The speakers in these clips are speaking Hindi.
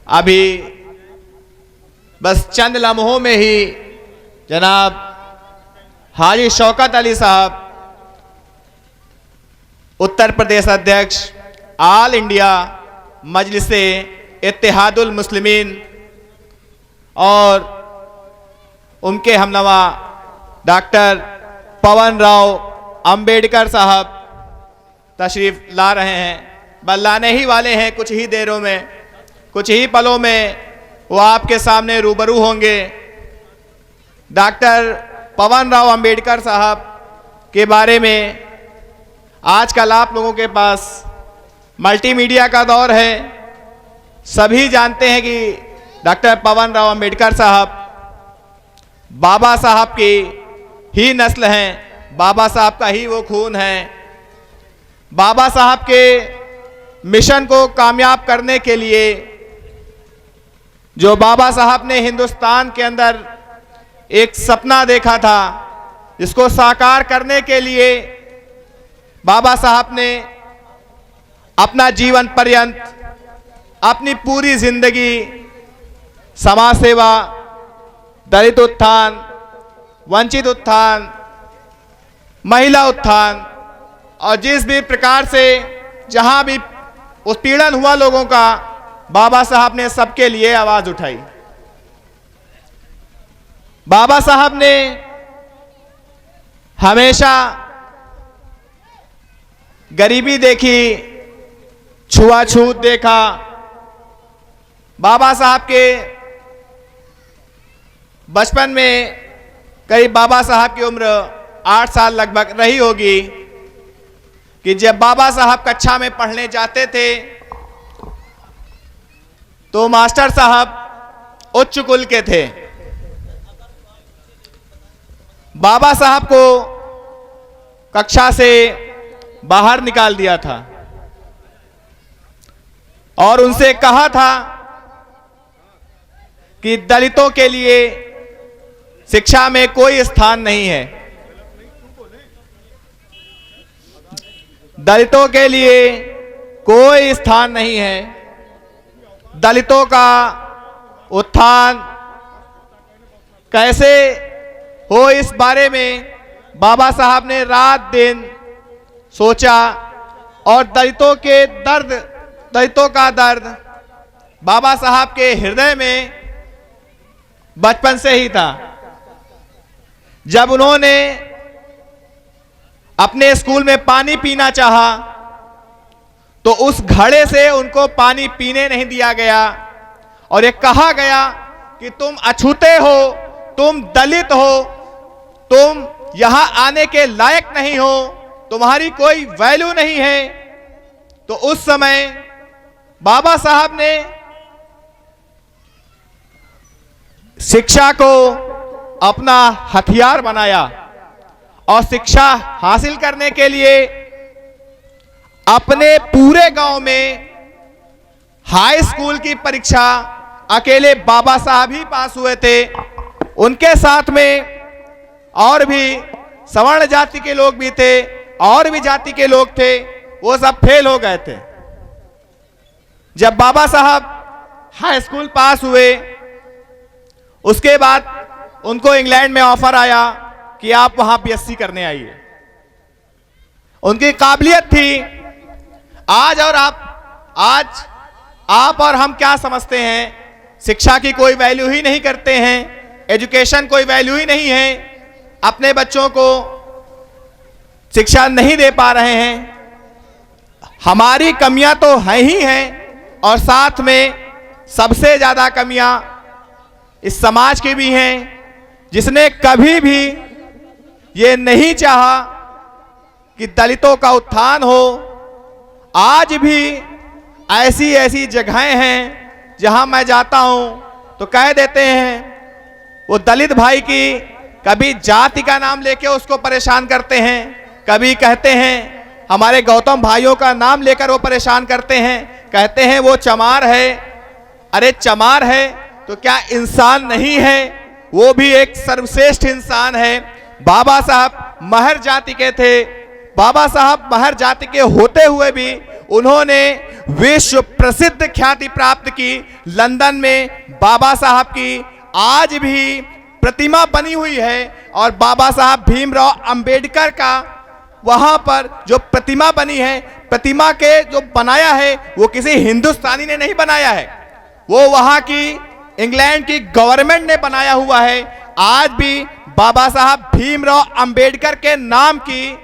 अभी बस चंद लम्हों में ही जनाब हाजी शौकत अली साहब, उत्तर प्रदेश अध्यक्ष, ऑल इंडिया मजलिसे इत्तेहादुल मुस्लिमीन, और उनके हमनवा डॉक्टर पवन राव अंबेडकर साहब तशरीफ ला रहे हैं, बल लाने ही वाले हैं। कुछ ही देरों में, कुछ ही पलों में वो आपके सामने रूबरू होंगे। डॉक्टर पवन राव अंबेडकर साहब के बारे में आजकल आप लोगों के पास मल्टीमीडिया का दौर है, सभी जानते हैं कि डॉक्टर पवन राव अंबेडकर साहब बाबा साहब की ही नस्ल हैं, बाबा साहब का ही वो खून है। बाबा साहब के मिशन को कामयाब करने के लिए जो बाबा साहब ने हिंदुस्तान के अंदर एक सपना देखा था, जिसको साकार करने के लिए बाबा साहब ने अपना जीवन पर्यंत, अपनी पूरी जिंदगी समाज सेवा, दलित उत्थान, वंचित उत्थान, महिला उत्थान, और जिस भी प्रकार से जहां भी उत्पीड़न हुआ लोगों का, बाबा साहब ने सबके लिए आवाज उठाई। बाबा साहब ने हमेशा गरीबी देखी, छुआछूत देखा। बाबा साहब के बचपन में करीब बाबा साहब की उम्र 8 साल लगभग रही होगी कि जब बाबा साहब कक्षा में पढ़ने जाते थे तो मास्टर साहब उच्च कुल के थे। बाबा साहब को कक्षा से बाहर निकाल दिया था और उनसे कहा था कि दलितों के लिए शिक्षा में कोई स्थान नहीं है, दलितों के लिए कोई स्थान नहीं है। दलितों का उत्थान कैसे हो, इस बारे में बाबा साहब ने रात दिन सोचा, और दलितों के दर्द, दलितों का दर्द बाबा साहब के हृदय में बचपन से ही था। जब उन्होंने अपने स्कूल में पानी पीना चाहा तो उस घड़े से उनको पानी पीने नहीं दिया गया और ये कहा गया कि तुम अछूते हो, तुम दलित हो, तुम यहां आने के लायक नहीं हो, तुम्हारी कोई वैल्यू नहीं है। तो उस समय बाबा साहब ने शिक्षा को अपना हथियार बनाया और शिक्षा हासिल करने के लिए अपने पूरे गांव में हाई स्कूल की परीक्षा अकेले बाबा साहब ही पास हुए थे। उनके साथ में और भी सवर्ण जाति के लोग भी थे, और भी जाति के लोग थे, वो सब फेल हो गए थे। जब बाबा साहब हाई स्कूल पास हुए, उसके बाद उनको इंग्लैंड में ऑफर आया कि आप वहां बीएससी करने आइए। उनकी काबिलियत थी। आज आप और हम क्या समझते हैं, शिक्षा की कोई वैल्यू ही नहीं करते हैं, एजुकेशन कोई वैल्यू ही नहीं है, अपने बच्चों को शिक्षा नहीं दे पा रहे हैं। हमारी कमियां तो हैं ही हैं, और साथ में सबसे ज्यादा कमियां इस समाज की भी हैं, जिसने कभी भी ये नहीं चाहा कि दलितों का उत्थान हो। आज भी ऐसी ऐसी जगहें हैं जहां मैं जाता हूं तो कह देते हैं, वो दलित भाई की कभी जाति का नाम लेके उसको परेशान करते हैं, कभी कहते हैं हमारे गौतम भाइयों का नाम लेकर वो परेशान करते हैं, कहते हैं वो चमार है। अरे चमार है तो क्या इंसान नहीं है? वो भी एक सर्वश्रेष्ठ इंसान है। बाबा साहब महर जाति के थे। बाबा साहब महर जाति के होते हुए भी उन्होंने विश्व प्रसिद्ध ख्याति प्राप्त की लंदन में बाबा साहब की आज भी प्रतिमा बनी हुई है। और बाबा साहब भीमराव अंबेडकर का वहां पर जो प्रतिमा बनी है, प्रतिमा के जो बनाया है वो किसी हिंदुस्तानी ने नहीं बनाया है, वो वहां की इंग्लैंड की गवर्नमेंट ने बनाया हुआ है। आज भी बाबा साहब भीमराव अंबेडकर के नाम की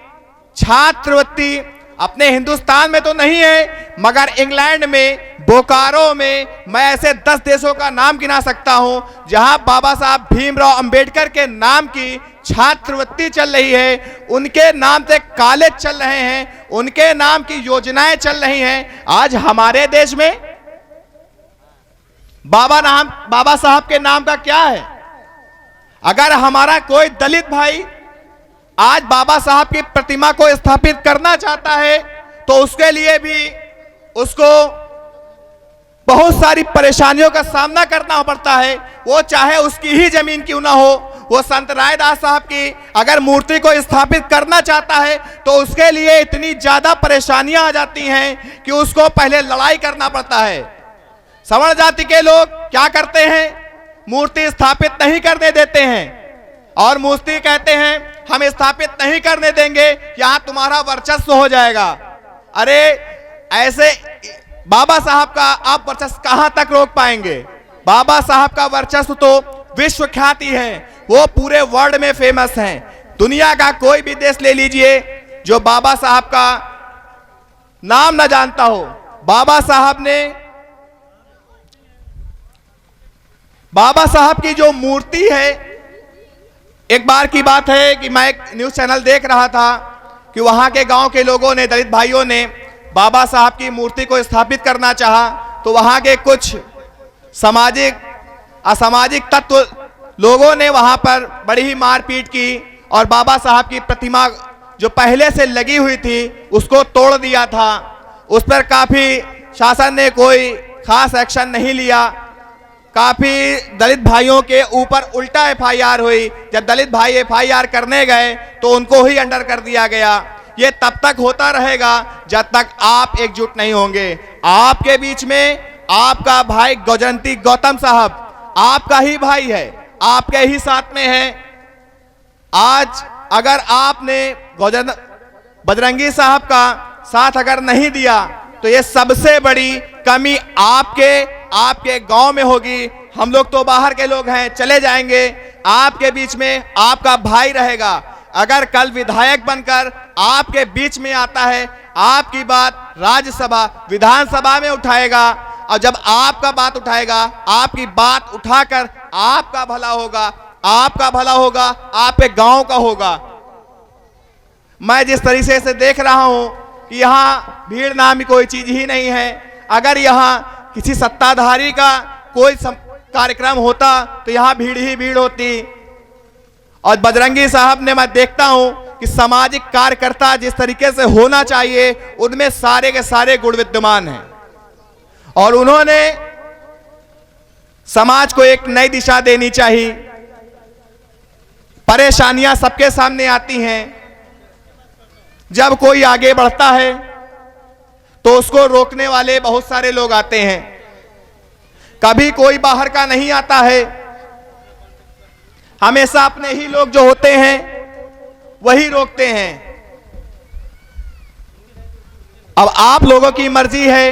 छात्रवृत्ति अपने हिंदुस्तान में तो नहीं है, मगर इंग्लैंड में, बोकारो में, मैं ऐसे 10 देशों का नाम गिना सकता हूं जहां बाबा साहब भीमराव अंबेडकर के नाम की छात्रवृत्ति चल रही है, उनके नाम से कॉलेज चल रहे हैं, उनके नाम की योजनाएं चल रही हैं। आज हमारे देश में बाबा साहब के नाम का क्या है? अगर हमारा कोई दलित भाई आज बाबा साहब की प्रतिमा को स्थापित करना चाहता है तो उसके लिए भी उसको बहुत सारी परेशानियों का सामना करना पड़ता है। वो चाहे उसकी ही जमीन क्यों ना हो, वो संत रायदास साहब की अगर मूर्ति को स्थापित करना चाहता है तो उसके लिए इतनी ज्यादा परेशानियां आ जाती हैं कि उसको पहले लड़ाई करना पड़ता है। सवर्ण जाति के लोग क्या करते हैं? मूर्ति स्थापित नहीं करने देते हैं और मूर्ति कहते हैं हम स्थापित नहीं करने देंगे, यहां तुम्हारा वर्चस्व हो जाएगा। अरे ऐसे बाबा साहब का आप वर्चस्व कहां तक रोक पाएंगे? बाबा साहब का वर्चस्व तो विश्व ख्याति है, वो पूरे वर्ल्ड में फेमस हैं। दुनिया का कोई भी देश ले लीजिए जो बाबा साहब का नाम न जानता हो। बाबा साहब की जो मूर्ति है, एक बार की बात है कि मैं एक न्यूज़ चैनल देख रहा था कि वहां के गांव के लोगों ने, दलित भाइयों ने बाबा साहब की मूर्ति को स्थापित करना चाहा तो वहां के कुछ सामाजिक असामाजिक तत्व लोगों ने वहां पर बड़ी ही मारपीट की और बाबा साहब की प्रतिमा जो पहले से लगी हुई थी उसको तोड़ दिया था। उस पर काफी शासन ने कोई खास एक्शन नहीं लिया। काफी दलित भाइयों के ऊपर उल्टा एफआईआर हुई। जब दलित भाई एफआईआर करने गए तो उनको ही अंडर कर दिया गया। ये तब तक होता रहेगा जब तक आप एकजुट नहीं होंगे। आपके बीच में आपका भाई गौजयंती गौतम साहब आपका ही भाई है, आपके ही साथ में है। आज अगर आपने बजरंगी साहब का साथ अगर नहीं दिया तो ये सबसे बड़ी कमी आपके गांव में होगी। हम लोग तो बाहर के लोग हैं, चले जाएंगे, आपके बीच में आपका भाई रहेगा। अगर कल विधायक बनकर आपके बीच में आता है, आपकी बात राज्यसभा विधानसभा में उठाएगा और जब आपका बात उठाएगा, आपकी बात उठाकर आपका भला होगा, आपका भला होगा, आपके गांव का होगा। मैं जिस तरीके से देख रहा हूं कि यहाँ भीड़ नाम की कोई चीज ही नहीं है। अगर यहाँ किसी सत्ताधारी का कोई कार्यक्रम होता तो यहाँ भीड़ ही भीड़ होती। और बजरंगी साहब ने, मैं देखता हूं कि सामाजिक कार्यकर्ता जिस तरीके से होना चाहिए उनमें सारे के सारे गुण विद्यमान हैं और उन्होंने समाज को एक नई दिशा देनी चाहिए। परेशानियां सबके सामने आती हैं, जब कोई आगे बढ़ता है तो उसको रोकने वाले बहुत सारे लोग आते हैं। कभी कोई बाहर का नहीं आता है, हमेशा अपने ही लोग जो होते हैं वही रोकते हैं। अब आप लोगों की मर्जी है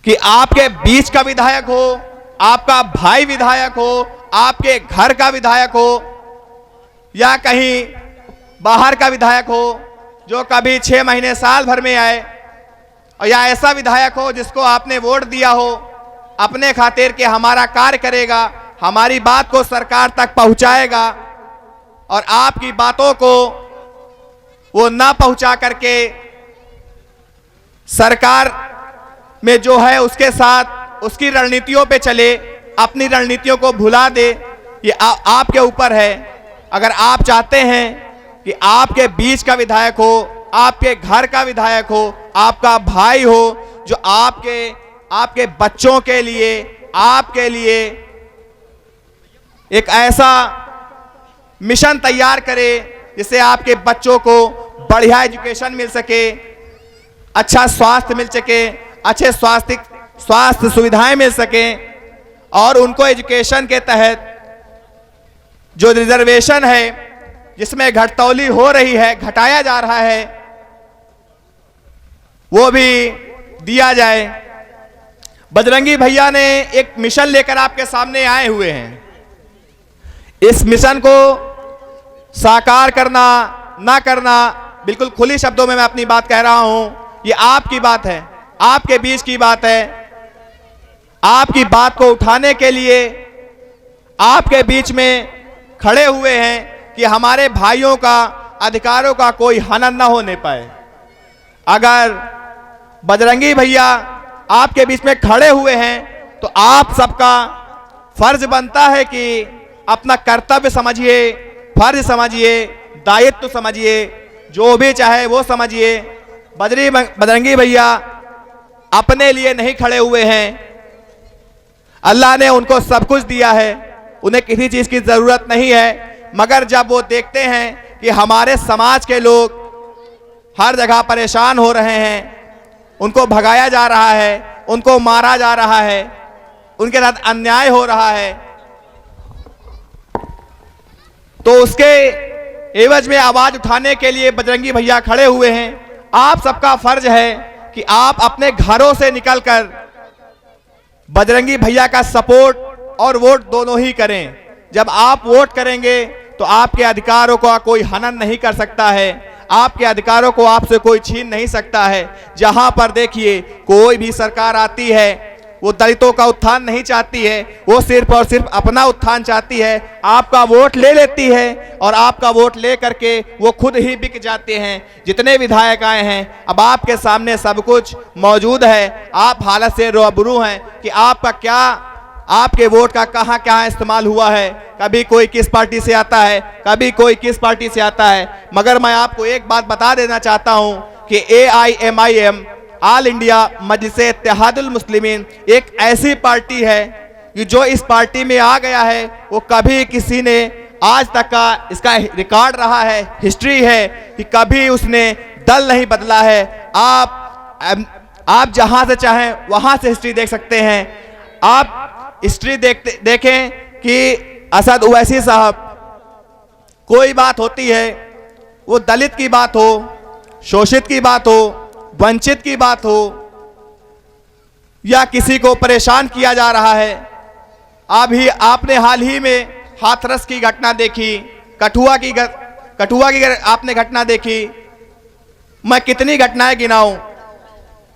कि आपके बीच का विधायक हो, आपका भाई विधायक हो, आपके घर का विधायक हो या कहीं बाहर का विधायक हो जो कभी 6 महीने साल भर में आए, और या ऐसा विधायक हो जिसको आपने वोट दिया हो अपने खातिर के हमारा कार्य करेगा, हमारी बात को सरकार तक पहुंचाएगा और आपकी बातों को वो ना पहुंचा करके सरकार में जो है उसके साथ उसकी रणनीतियों पे चले, अपनी रणनीतियों को भुला दे। ये आपके ऊपर है। अगर आप चाहते हैं कि आपके बीच का विधायक हो, आपके घर का विधायक हो, आपका भाई हो जो आपके बच्चों के लिए, आपके लिए एक ऐसा मिशन तैयार करे जिससे आपके बच्चों को बढ़िया एजुकेशन मिल सके, अच्छा स्वास्थ्य मिल सके, अच्छे स्वास्थ्य सुविधाएं मिल सके, और उनको एजुकेशन के तहत जो रिजर्वेशन है जिसमें घटतौली हो रही है, घटाया जा रहा है, वो भी दिया जाए। बजरंगी भैया ने एक मिशन लेकर आपके सामने आए हुए हैं। इस मिशन को साकार करना ना करना, बिल्कुल खुली शब्दों में मैं अपनी बात कह रहा हूं, ये आपकी बात है, आपके बीच की बात है। आपकी बात को उठाने के लिए आपके बीच में खड़े हुए हैं कि हमारे भाइयों का अधिकारों का कोई हनन ना होने पाए। अगर बजरंगी भैया आपके बीच में खड़े हुए हैं तो आप सबका फर्ज बनता है कि अपना कर्तव्य समझिए, फर्ज समझिए, दायित्व समझिए, जो भी चाहे वो समझिए। बजरंगी भैया अपने लिए नहीं खड़े हुए हैं, अल्लाह ने उनको सब कुछ दिया है, उन्हें किसी चीज की जरूरत नहीं है। मगर जब वो देखते हैं कि हमारे समाज के लोग हर जगह परेशान हो रहे हैं, उनको भगाया जा रहा है, उनको मारा जा रहा है, उनके साथ अन्याय हो रहा है, तो उसके एवज में आवाज उठाने के लिए बजरंगी भैया खड़े हुए हैं। आप सबका फर्ज है कि आप अपने घरों से निकलकर बजरंगी भैया का सपोर्ट और वोट दोनों ही करें। जब आप वोट करेंगे तो आपके अधिकारों का कोई हनन नहीं कर सकता है, आपके अधिकारों को आपसे कोई छीन नहीं सकता है। जहां पर देखिए कोई भी सरकार आती है वो दलितों का उत्थान नहीं चाहती है, वो सिर्फ और सिर्फ अपना उत्थान चाहती है, आपका वोट ले लेती है और आपका वोट ले करके वो खुद ही बिक जाते हैं। जितने विधायक आए हैं, अब आपके सामने सब कुछ मौजूद है, आप हालत से रूबरू हैं कि आपका क्या, आपके वोट का कहां इस्तेमाल हुआ है। कभी कोई किस पार्टी से आता है, कभी कोई किस पार्टी से आता है। मगर मैं आपको एक बात बता देना चाहता हूं कि AIMIM ऑल इंडिया मजलिस इत्तेहादुल मुस्लिमीन एक ऐसी पार्टी है कि जो इस पार्टी में आ गया है वो कभी किसी ने आज तक का इसका रिकॉर्ड रहा है, हिस्ट्री है कि कभी उसने दल नहीं बदला है। आप जहां से चाहें वहां से हिस्ट्री देख सकते हैं। आप हिस्ट्री देखें कि असद ओवैसी साहब, कोई बात होती है, वो दलित की बात हो, शोषित की बात हो, वंचित की बात हो, या किसी को परेशान किया जा रहा है। आपने हाल ही में हाथरस की घटना देखी, कठुआ की आपने घटना देखी। मैं कितनी घटनाएं गिनाऊं,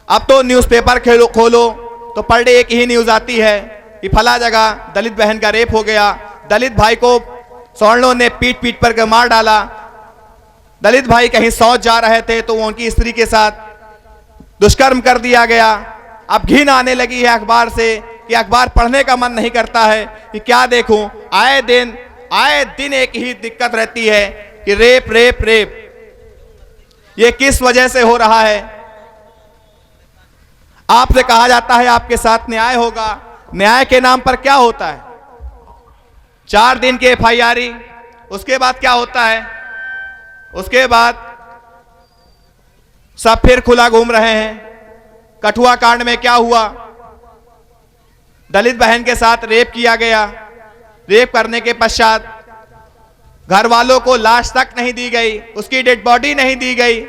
अब तो न्यूज़पेपर खोलो तो पर डे एक ही न्यूज़ आती है कि फला जगह दलित बहन का रेप हो गया, दलित भाई को सवर्णों ने पीट पर मार डाला, दलित भाई कहीं सौच जा रहे थे तो उनकी स्त्री के साथ दुष्कर्म कर दिया गया। अब घिन आने लगी है अखबार से कि अखबार पढ़ने का मन नहीं करता है कि क्या देखूं। आए दिन एक ही दिक्कत रहती है कि रेप रेप रेप। ये किस वजह से हो रहा है? आपसे कहा जाता है आपके साथ न्याय होगा, न्याय के नाम पर क्या होता है? 4 दिन के FIR, उसके बाद क्या होता है? उसके बाद सब फिर खुला घूम रहे हैं। कठुआ कांड में क्या हुआ? दलित बहन के साथ रेप किया गया, रेप करने के पश्चात घर वालों को लाश तक नहीं दी गई, उसकी डेड बॉडी नहीं दी गई,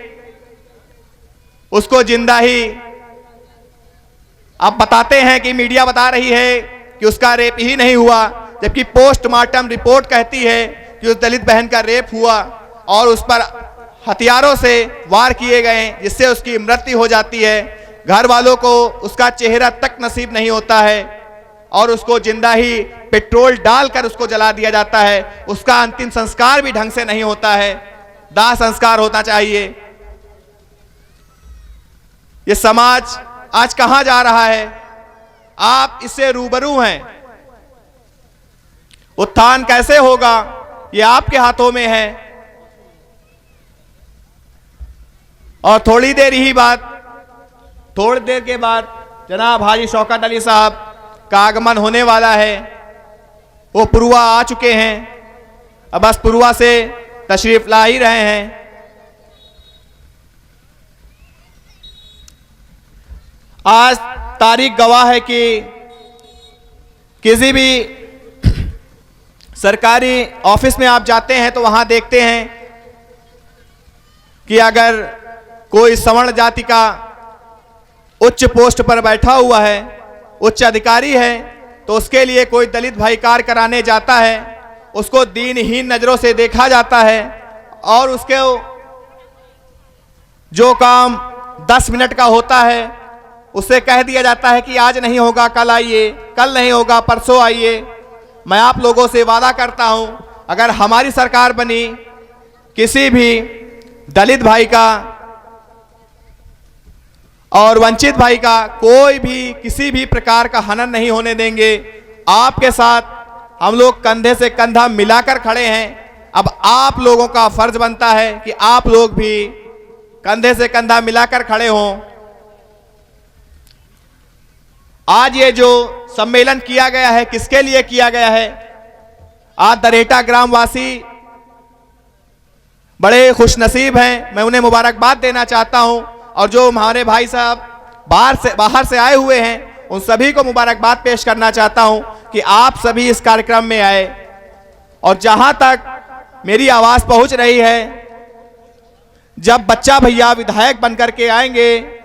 उसको जिंदा ही अब बताते हैं कि मीडिया बता रही है कि उसका रेप ही नहीं हुआ, जबकि पोस्टमार्टम रिपोर्ट कहती है कि उस दलित बहन का रेप हुआ और उस पर हथियारों से वार किए गए जिससे उसकी मृत्यु हो जाती है। घर वालों को उसका चेहरा तक नसीब नहीं होता है और उसको जिंदा ही पेट्रोल डालकर उसको जला दिया जाता है। उसका अंतिम संस्कार भी ढंग से नहीं होता है, दाह संस्कार होना चाहिए। ये समाज आज कहां जा रहा है? आप इससे रूबरू हैं। उत्थान कैसे होगा ये आपके हाथों में है। और थोड़ी देर के बाद जनाब हाजी शौकत अली साहब का आगमन होने वाला है। वो पुरुआ आ चुके हैं, अब बस पुरुआ से तशरीफ ला ही रहे हैं। आज तारीख गवाह है कि किसी भी सरकारी ऑफिस में आप जाते हैं तो वहां देखते हैं कि अगर कोई सवर्ण जाति का उच्च पोस्ट पर बैठा हुआ है, उच्च अधिकारी है, तो उसके लिए कोई दलित भाई कार्य कराने जाता है, उसको दीनहीन नजरों से देखा जाता है और उसके जो काम 10 मिनट का होता है उससे कह दिया जाता है कि आज नहीं होगा कल आइए, कल नहीं होगा परसों आइए। मैं आप लोगों से वादा करता हूं, अगर हमारी सरकार बनी, किसी भी दलित भाई का और वंचित भाई का कोई भी किसी भी प्रकार का हनन नहीं होने देंगे। आपके साथ हम लोग कंधे से कंधा मिलाकर खड़े हैं। अब आप लोगों का फर्ज बनता है कि आप लोग भी कंधे से कंधा मिलाकर खड़े हों। आज ये जो सम्मेलन किया गया है, किसके लिए किया गया है? आज दरेटा ग्रामवासी बड़े खुशनसीब हैं, मैं उन्हें मुबारकबाद देना चाहता हूं। और जो हमारे भाई साहब बाहर से आए हुए हैं, उन सभी को मुबारकबाद पेश करना चाहता हूं कि आप सभी इस कार्यक्रम में आए। और जहां तक मेरी आवाज पहुंच रही है, जब बच्चा भैया विधायक बनकर के आएंगे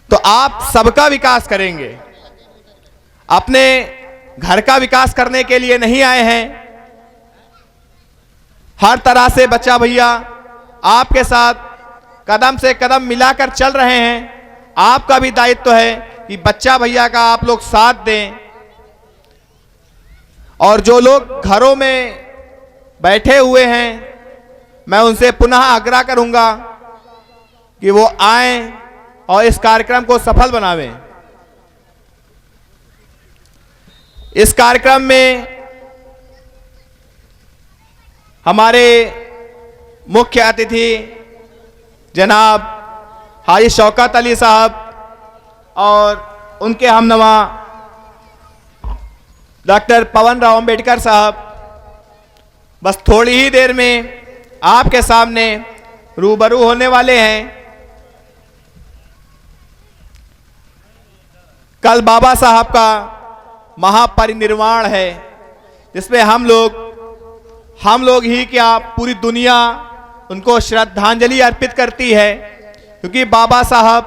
तो आप सबका विकास करेंगे, अपने घर का विकास करने के लिए नहीं आए हैं। हर तरह से बच्चा भैया आपके साथ कदम से कदम मिलाकर चल रहे हैं। आपका भी दायित्व है कि बच्चा भैया का आप लोग साथ दें। और जो लोग घरों में बैठे हुए हैं, मैं उनसे पुनः आग्रह करूंगा कि वो आएं और इस कार्यक्रम को सफल बनावें। इस कार्यक्रम में हमारे मुख्य अतिथि जनाब हाजी शौकत अली साहब और उनके हमनवा डॉक्टर पवन राव अम्बेडकर साहब बस थोड़ी ही देर में आपके सामने रूबरू होने वाले हैं। कल बाबा साहब का महापरिनिर्वाण है, जिसमें हम लोग ही क्या पूरी दुनिया उनको श्रद्धांजलि अर्पित करती है। क्योंकि बाबा साहब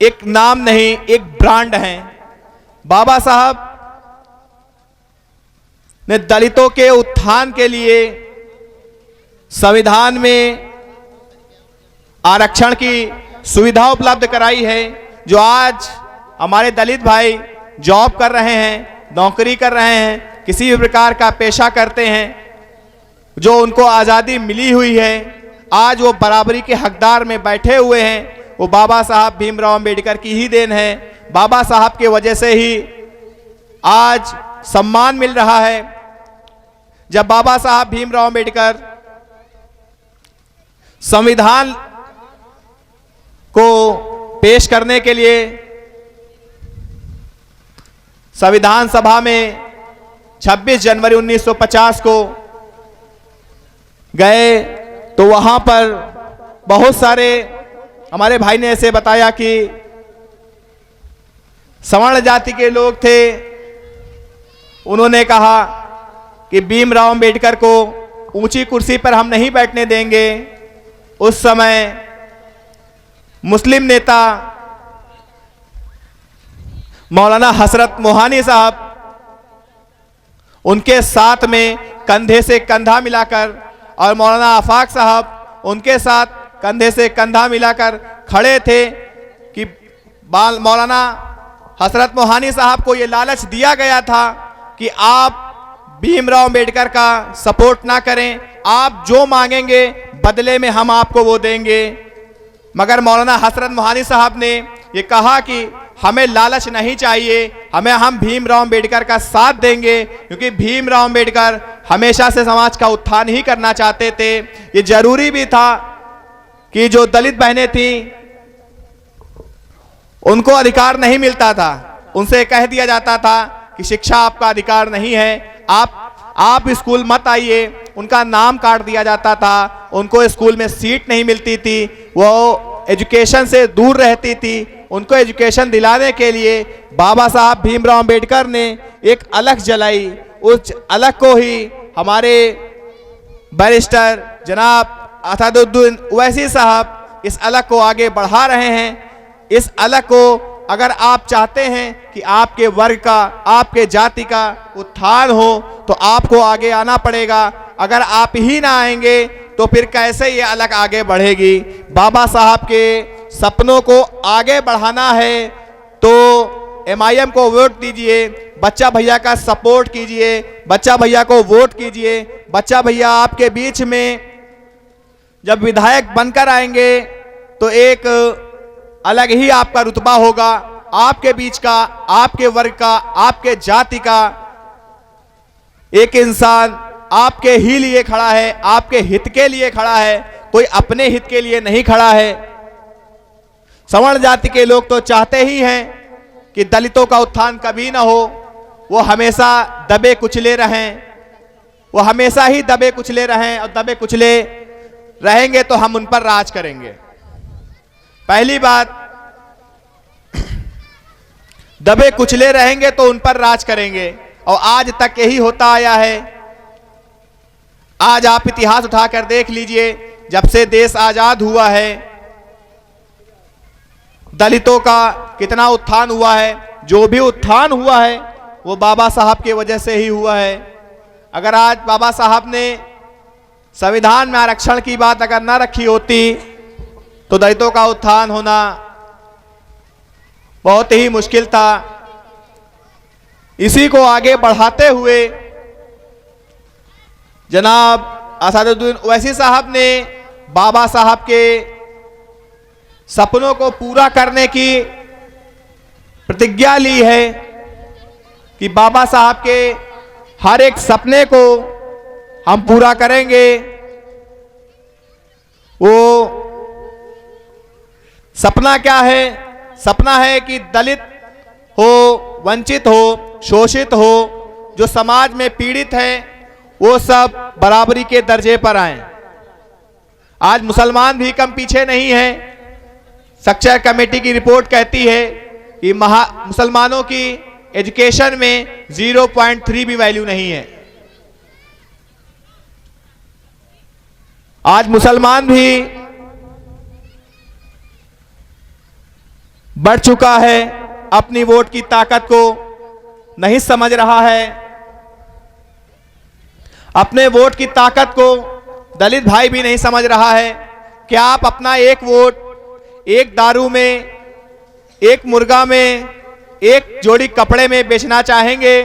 एक नाम नहीं, एक ब्रांड हैं। बाबा साहब ने दलितों के उत्थान के लिए संविधान में आरक्षण की सुविधा उपलब्ध कराई है। जो आज हमारे दलित भाई जॉब कर रहे हैं, नौकरी कर रहे हैं, किसी भी प्रकार का पेशा करते हैं, जो उनको आज़ादी मिली हुई है, आज वो बराबरी के हकदार में बैठे हुए हैं, वो बाबा साहब भीमराव अंबेडकर की ही देन है। बाबा साहब के वजह से ही आज सम्मान मिल रहा है। जब बाबा साहब भीमराव अंबेडकर संविधान को पेश करने के लिए संविधान सभा में 26 जनवरी 1950 को गए, तो वहां पर बहुत सारे हमारे भाई ने ऐसे बताया कि सवर्ण जाति के लोग थे। उन्होंने कहा कि भीमराव अंबेडकर को ऊंची कुर्सी पर हम नहीं बैठने देंगे। उस समय मुस्लिम नेता मौलाना हसरत मोहानी साहब उनके साथ में कंधे से कंधा मिलाकर, और मौलाना आफाक साहब उनके साथ कंधे से कंधा मिलाकर खड़े थे कि मौलाना हसरत मोहानी साहब को ये लालच दिया गया था कि आप भीमराव अंबेडकर का सपोर्ट ना करें, आप जो मांगेंगे बदले में हम आपको वो देंगे। मगर मौलाना हसरत मोहानी साहब ने ये कहा कि हमें लालच नहीं चाहिए, हम भीमराव अंबेडकर का साथ देंगे, क्योंकि भीमराव अंबेडकर हमेशा से समाज का उत्थान ही करना चाहते थे। ये जरूरी भी था कि जो दलित बहनें थीं उनको अधिकार नहीं मिलता था, उनसे कह दिया जाता था कि शिक्षा आपका अधिकार नहीं है, आप स्कूल मत आइए। उनका नाम काट दिया जाता था, उनको स्कूल में सीट नहीं मिलती थी, वो एजुकेशन से दूर रहती थी, उनको एजुकेशन दिलाने के लिए बाबा साहब भीमराव अंबेडकर ने एक अलख जलाई। उस अलख को ही हमारे बैरिस्टर जनाब असदुद्दीन ओवैसी साहब इस अलख को आगे बढ़ा रहे हैं। इस अलख को अगर आप चाहते हैं कि आपके वर्ग का, आपके जाति का उत्थान हो, तो आपको आगे आना पड़ेगा। अगर आप ही ना आएंगे तो फिर कैसे ये अलग आगे बढ़ेगी। बाबा साहब के सपनों को आगे बढ़ाना है तो MIM को वोट दीजिए, बच्चा भैया का सपोर्ट कीजिए, बच्चा भैया को वोट कीजिए। बच्चा भैया आपके बीच में जब विधायक बनकर आएंगे तो एक अलग ही आपका रुतबा होगा, आपके बीच का, आपके वर्ग का, आपके जाति का एक इंसान आपके ही लिए खड़ा है, आपके हित के लिए खड़ा है, कोई अपने हित के लिए नहीं खड़ा है। सवर्ण जाति के लोग तो चाहते ही हैं कि दलितों का उत्थान कभी ना हो, वो हमेशा दबे कुचले रहें, वो हमेशा ही दबे कुचले रहें, और दबे कुचले रहेंगे तो हम उन पर राज करेंगे। पहली बात, दबे कुचले रहेंगे तो उन पर राज करेंगे, और आज तक यही होता आया है। आज आप इतिहास उठाकर देख लीजिए, जब से देश आजाद हुआ है दलितों का कितना उत्थान हुआ है। जो भी उत्थान हुआ है वो बाबा साहब की वजह से ही हुआ है। अगर आज बाबा साहब ने संविधान में आरक्षण की बात अगर ना रखी होती तो दलितों का उत्थान होना बहुत ही मुश्किल था। इसी को आगे बढ़ाते हुए जनाब असदुद्दीन ओवैसी साहब ने बाबा साहब के सपनों को पूरा करने की प्रतिज्ञा ली है कि बाबा साहब के हर एक सपने को हम पूरा करेंगे। वो सपना क्या है? सपना है कि दलित हो, वंचित हो, शोषित हो, जो समाज में पीड़ित है, वो सब बराबरी के दर्जे पर आए। आज मुसलमान भी कम पीछे नहीं है। सक्चर कमेटी की रिपोर्ट कहती है कि मुसलमानों की एजुकेशन में 0.3 भी वैल्यू नहीं है। आज मुसलमान भी बढ़ चुका है, अपनी वोट की ताकत को नहीं समझ रहा है। अपने वोट की ताकत को दलित भाई भी नहीं समझ रहा है। क्या आप अपना एक वोट एक दारू में, एक मुर्गा में, एक जोड़ी कपड़े में बेचना चाहेंगे?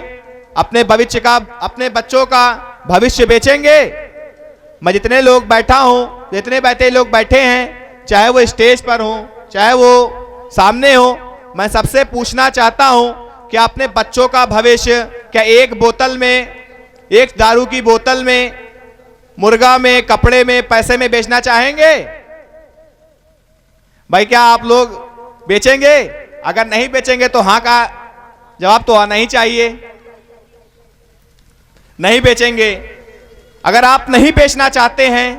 अपने भविष्य का, अपने बच्चों का भविष्य बेचेंगे? मैं जितने लोग बैठा हूं, जितने बैठे लोग बैठे हैं, चाहे वो स्टेज पर हो, चाहे वो सामने हो, मैं सबसे पूछना चाहता हूं कि अपने बच्चों का भविष्य क्या एक बोतल में, एक दारू की बोतल में, मुर्गा में, कपड़े में, पैसे में बेचना चाहेंगे? भाई क्या आप लोग बेचेंगे? अगर नहीं बेचेंगे तो हाँ का जवाब तो आना ही चाहिए। नहीं बेचेंगे। अगर आप नहीं बेचना चाहते हैं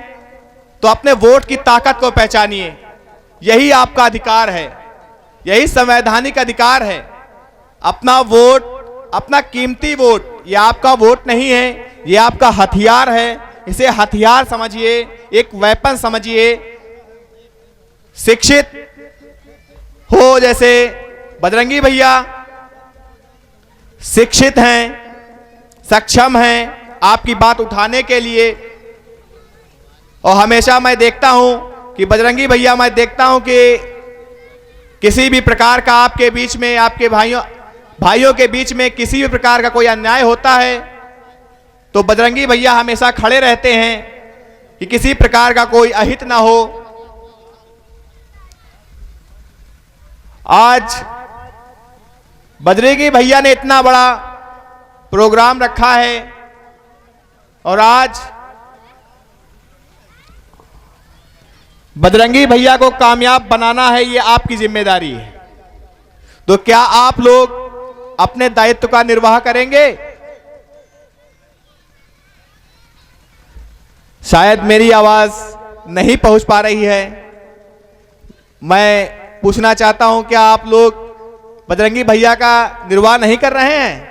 तो अपने वोट की ताकत को पहचानिए। यही आपका अधिकार है, यही संवैधानिक अधिकार है। अपना वोट, अपना कीमती वोट, ये आपका वोट नहीं है, ये आपका हथियार है। इसे हथियार समझिए, एक वेपन समझिए। शिक्षित हो जैसे बजरंगी भैया शिक्षित हैं, सक्षम हैं आपकी बात उठाने के लिए। और हमेशा मैं देखता हूं कि बजरंगी भैया, मैं देखता हूं कि किसी भी प्रकार का आपके बीच में, आपके भाइयों के बीच में किसी भी प्रकार का कोई अन्याय होता है तो बजरंगी भैया हमेशा खड़े रहते हैं कि किसी प्रकार का कोई अहित ना हो। आज बजरंगी भैया ने इतना बड़ा प्रोग्राम रखा है और आज बजरंगी भैया को कामयाब बनाना है, ये आपकी जिम्मेदारी है। तो क्या आप लोग अपने दायित्व का निर्वाह करेंगे? शायद मेरी आवाज नहीं पहुंच पा रही है, मैं पूछना चाहता हूं, क्या आप लोग बजरंगी भैया का निर्वाह नहीं कर रहे हैं?